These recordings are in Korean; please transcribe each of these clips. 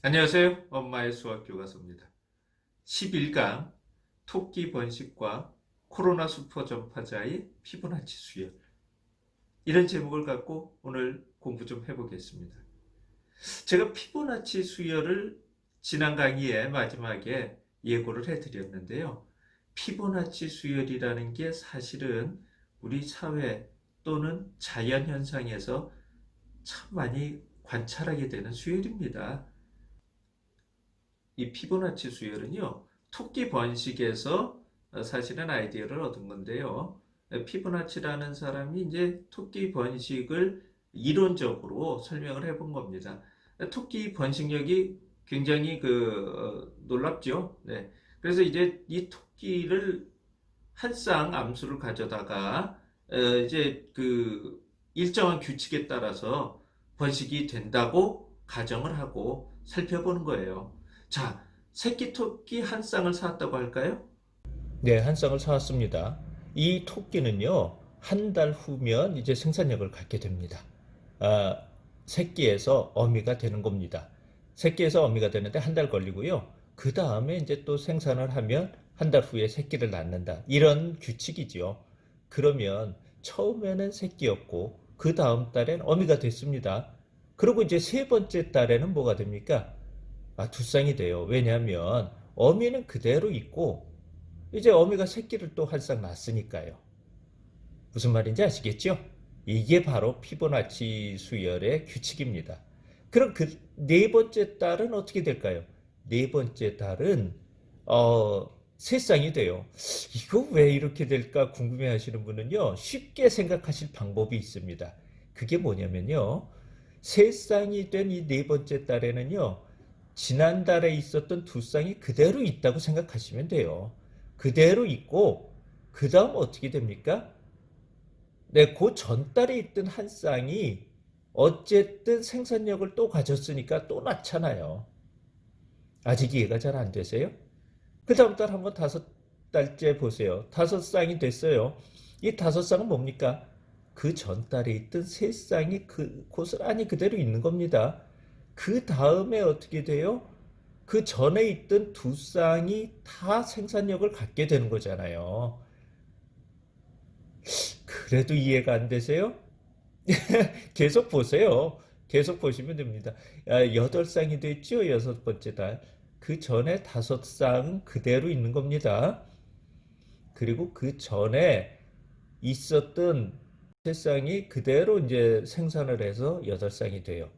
안녕하세요. 엄마의 수학 교과서입니다. 11강 토끼 번식과 코로나 수포 전파자의 피보나치 수열, 이런 제목을 갖고 오늘 공부 좀 해보겠습니다. 제가 피보나치 수열을 지난 강의의 마지막에 예고를 해드렸는데요. 피보나치 수열이라는 게 사실은 우리 사회 또는 자연 현상에서 참 많이 관찰하게 되는 수열입니다. 이 피보나치 수열은요, 토끼 번식에서 사실은 아이디어를 얻은 건데요. 피보나치라는 사람이 이제 토끼 번식을 이론적으로 설명을 해본 겁니다. 토끼 번식력이 굉장히 놀랍죠. 네. 그래서 이제 이 토끼를 한 쌍 암수를 가져다가 이제 일정한 규칙에 따라서 번식이 된다고 가정을 하고 살펴보는 거예요. 자, 새끼 토끼 한 쌍을 사왔다고 할까요? 네, 한 쌍을 사왔습니다. 이 토끼는요, 한 달 후면 이제 생산력을 갖게 됩니다. 아, 새끼에서 어미가 되는 겁니다. 새끼에서 어미가 되는데 한 달 걸리고요. 그 다음에 이제 또 생산을 하면 한 달 후에 새끼를 낳는다. 이런 규칙이지요. 그러면 처음에는 새끼였고, 그 다음 달엔 어미가 됐습니다. 그리고 이제 세 번째 달에는 뭐가 됩니까? 두 쌍이 돼요. 왜냐하면 어미는 그대로 있고 이제 어미가 새끼를 또 한 쌍 낳았으니까요. 무슨 말인지 아시겠죠? 이게 바로 피보나치 수열의 규칙입니다. 그럼 그 네 번째 달은 어떻게 될까요? 네 번째 달은 세 쌍이 돼요. 이거 왜 이렇게 될까 궁금해 하시는 분은요, 쉽게 생각하실 방법이 있습니다. 그게 뭐냐면요, 세 쌍이 된 이 네 번째 달에는요, 지난달에 있었던 두 쌍이 그대로 있다고 생각하시면 돼요. 그대로 있고, 그 다음 어떻게 됩니까? 네, 그 전달에 있던 한 쌍이 어쨌든 생산력을 또 가졌으니까 또 낳잖아요. 아직 이해가 잘 안 되세요? 그 다음 달 한번 다섯 달째 보세요. 다섯 쌍이 됐어요. 이 다섯 쌍은 뭡니까? 그 전달에 있던 세 쌍이 고스란히 그대로 있는 겁니다. 그 다음에 어떻게 돼요? 그 전에 있던 두 쌍이 다 생산력을 갖게 되는 거잖아요. 그래도 이해가 안 되세요? 계속 보세요. 계속 보시면 됩니다. 여덟 쌍이 됐죠? 여섯 번째 달. 그 전에 다섯 쌍은 그대로 있는 겁니다. 그리고 그 전에 있었던 세 쌍이 그대로 이제 생산을 해서 여덟 쌍이 돼요.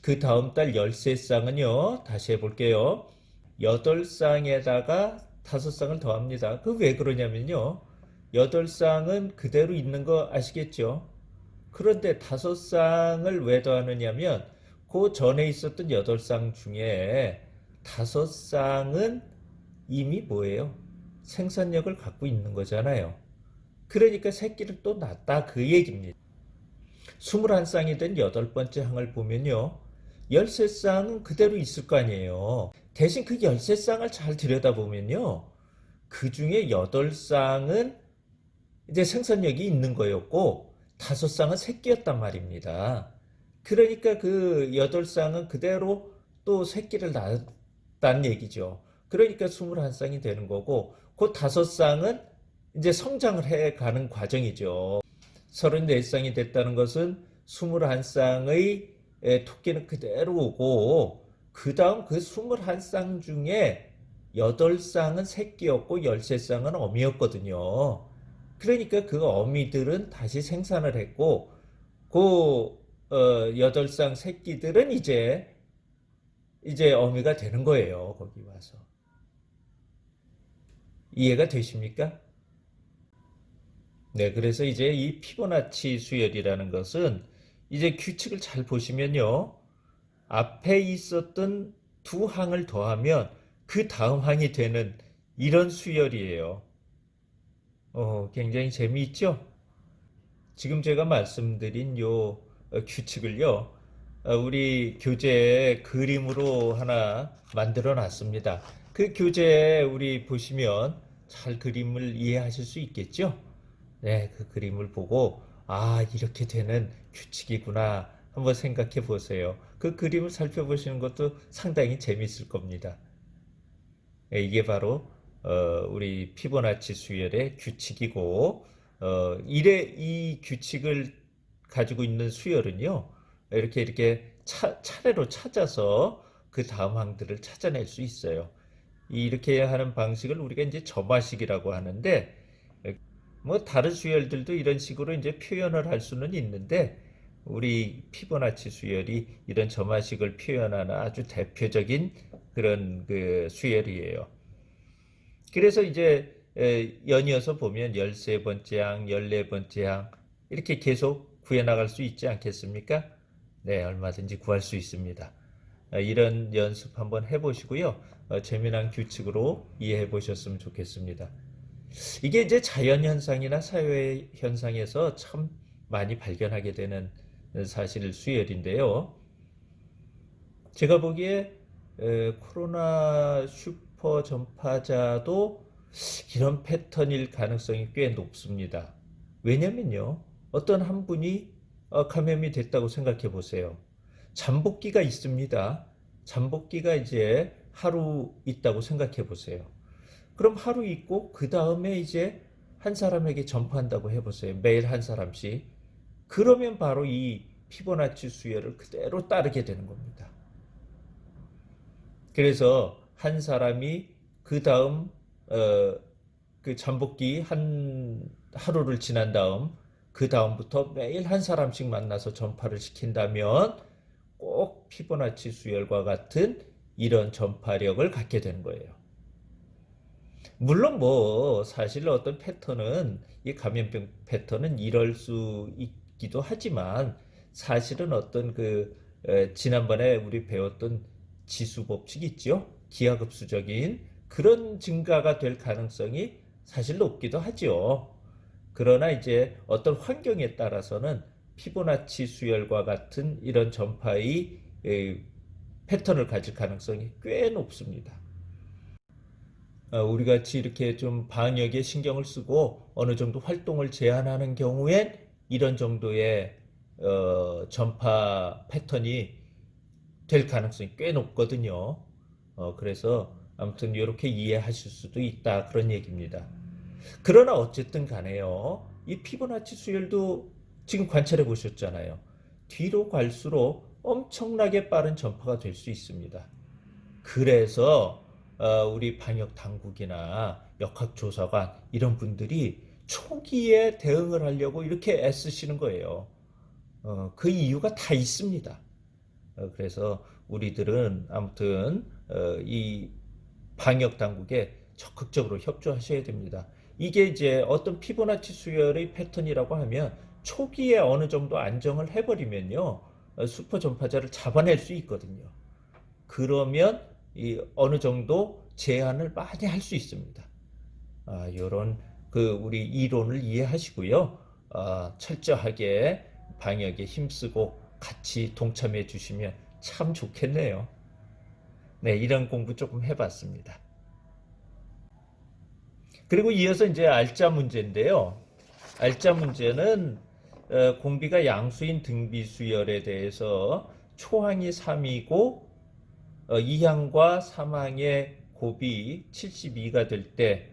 그 다음 달 13쌍은요, 다시 해볼게요. 여덟 쌍에다가 다섯 쌍을 더합니다. 그 왜 그러냐면요, 여덟 쌍은 그대로 있는 거 아시겠죠? 그런데 다섯 쌍을 왜 더하느냐면 그 전에 있었던 여덟 쌍 중에 다섯 쌍은 이미 뭐예요? 생산력을 갖고 있는 거잖아요. 그러니까 새끼를 또 낳았다 그 얘기입니다. 21쌍이 된 여덟 번째 항을 보면요, 13쌍은 그대로 있을 거 아니에요. 대신 그 13쌍을 잘 들여다보면요, 그 중에 8쌍은 이제 생산력이 있는 거였고 5쌍은 새끼였단 말입니다. 그러니까 그 8쌍은 그대로 또 새끼를 낳았다는 얘기죠. 그러니까 21쌍이 되는 거고, 그 5쌍은 이제 성장을 해 가는 과정이죠. 34쌍이 됐다는 것은 21쌍의 토끼는 그대로 오고, 그 다음 그 21쌍 중에 8쌍은 새끼였고 13쌍은 어미였거든요. 그러니까 그 어미들은 다시 생산을 했고, 그 8쌍 새끼들은 이제 어미가 되는 거예요. 거기 와서. 이해가 되십니까? 네, 그래서 이제 이 피보나치 수열이라는 것은 이제 규칙을 잘 보시면요, 앞에 있었던 두 항을 더하면 그 다음 항이 되는 이런 수열이에요. 굉장히 재미있죠? 지금 제가 말씀드린 요 규칙을요, 우리 교재에 그림으로 하나 만들어 놨습니다. 그 교재에 우리 보시면 잘 그림을 이해하실 수 있겠죠? 네, 그 그림을 보고, 이렇게 되는 규칙이구나 한번 생각해 보세요. 그 그림을 살펴보시는 것도 상당히 재미있을 겁니다. 이게 바로 우리 피보나치 수열의 규칙이고, 이 규칙을 가지고 있는 수열은요, 이렇게 차례로 찾아서 그 다음 항들을 찾아낼 수 있어요. 이렇게 하는 방식을 우리가 이제 점화식이라고 하는데, 뭐 다른 수열들도 이런 식으로 이제 표현을 할 수는 있는데, 우리 피보나치 수열이 이런 점화식을 표현하는 아주 대표적인 그런 그 수열이에요. 그래서 이제 연이어서 보면 13번째 항, 14번째 항 이렇게 계속 구해나갈 수 있지 않겠습니까? 네, 얼마든지 구할 수 있습니다. 이런 연습 한번 해보시고요. 재미난 규칙으로 이해해 보셨으면 좋겠습니다. 이게 이제 자연현상이나 사회현상에서 참 많이 발견하게 되는 사실 수열인데요. 제가 보기에 코로나 슈퍼 전파자도 이런 패턴일 가능성이 꽤 높습니다. 왜냐면요, 어떤 한 분이 감염이 됐다고 생각해 보세요. 잠복기가 있습니다. 잠복기가 이제 하루 있다고 생각해 보세요. 그럼 하루 있고 그 다음에 이제 한 사람에게 전파한다고 해보세요. 매일 한 사람씩. 그러면 바로 이 피보나치 수열을 그대로 따르게 되는 겁니다. 그래서 한 사람이 그 다음 그 잠복기 하루를 지난 다음 그 다음부터 매일 한 사람씩 만나서 전파를 시킨다면 꼭 피보나치 수열과 같은 이런 전파력을 갖게 되는 거예요. 물론 뭐 사실 어떤 패턴은 이 감염병 패턴은 이럴 수 있기도 하지만 사실은 어떤 지난번에 우리 배웠던 지수 법칙 있죠? 기하급수적인 그런 증가가 될 가능성이 사실 높기도 하죠. 그러나 이제 어떤 환경에 따라서는 피보나치 수열과 같은 이런 전파의 패턴을 가질 가능성이 꽤 높습니다. 우리 같이 이렇게 좀 방역에 신경을 쓰고 어느 정도 활동을 제한하는 경우엔 이런 정도의 전파 패턴이 될 가능성이 꽤 높거든요. 그래서 아무튼 이렇게 이해하실 수도 있다 그런 얘기입니다. 그러나 어쨌든 간에요. 이 피보나치 수열도 지금 관찰해 보셨잖아요. 뒤로 갈수록 엄청나게 빠른 전파가 될 수 있습니다. 그래서 우리 방역 당국이나 역학조사관 이런 분들이 초기에 대응을 하려고 이렇게 애쓰시는 거예요. 그 이유가 다 있습니다. 그래서 우리들은 아무튼 이 방역 당국에 적극적으로 협조하셔야 됩니다. 이게 이제 어떤 피보나치 수열의 패턴이라고 하면 초기에 어느 정도 안정을 해버리면요, 슈퍼 전파자를 잡아낼 수 있거든요. 그러면 어느 정도 제한을 많이 할 수 있습니다. 이런 우리 이론을 이해하시고요. 철저하게 방역에 힘쓰고 같이 동참해 주시면 참 좋겠네요. 네, 이런 공부 조금 해봤습니다. 그리고 이어서 이제 알짜 문제인데요. 알짜 문제는 공비가 양수인 등비수열에 대해서 초항이 3이고 2항과 3항의 곱이 72가 될 때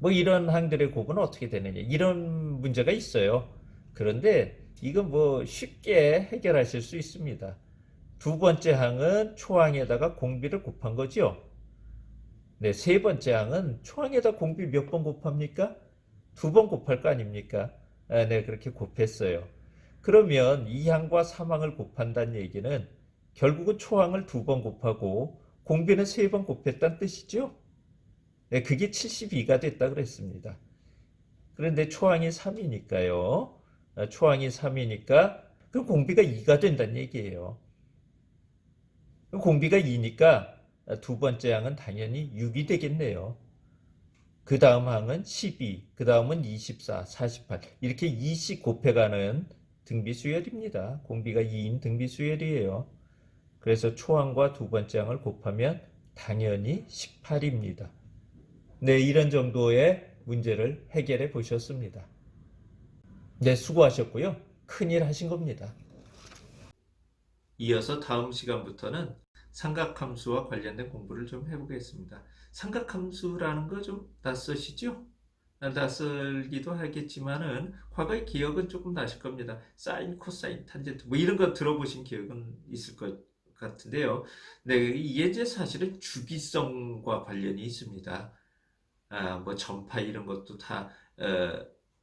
뭐 이런 항들의 곱은 어떻게 되느냐 이런 문제가 있어요. 그런데 이건 뭐 쉽게 해결하실 수 있습니다. 두 번째 항은 초항에다가 공비를 곱한 거죠. 네, 세 번째 항은 초항에다 공비 몇 번 곱합니까? 두 번 곱할 거 아닙니까? 네, 그렇게 곱했어요. 그러면 2항과 3항을 곱한다는 얘기는 결국은 초항을 두 번 곱하고 공비는 세 번 곱했다는 뜻이죠. 네, 그게 72가 됐다 그랬습니다. 그런데 초항이 3이니까요. 초항이 3이니까 그 공비가 2가 된다는 얘기예요. 공비가 2니까 두 번째 항은 당연히 6이 되겠네요. 그 다음 항은 12, 그 다음은 24, 48 이렇게 2씩 곱해가는 등비수열입니다. 공비가 2인 등비수열이에요. 그래서 초항과 두 번째 항을 곱하면 당연히 18입니다. 네, 이런 정도의 문제를 해결해 보셨습니다. 네, 수고하셨고요. 큰일 하신 겁니다. 이어서 다음 시간부터는 삼각함수와 관련된 공부를 좀 해보겠습니다. 삼각함수라는 거 좀 낯서시죠? 낯설기도 하겠지만은 과거의 기억은 조금 나실 겁니다. 사인, 코사인, 탄젠트 뭐 이런 거 들어보신 기억은 있을 것 같은데요. 네, 이게 이제 사실은 주기성과 관련이 있습니다. 뭐 전파 이런 것도 다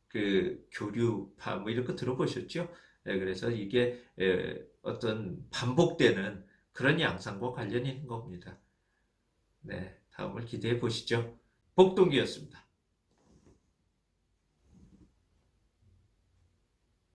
그 교류파 뭐 이런 거 들어보셨죠? 네, 그래서 이게 어떤 반복되는 그런 양상과 관련이 있는 겁니다. 네, 다음을 기대해 보시죠. 복동기였습니다.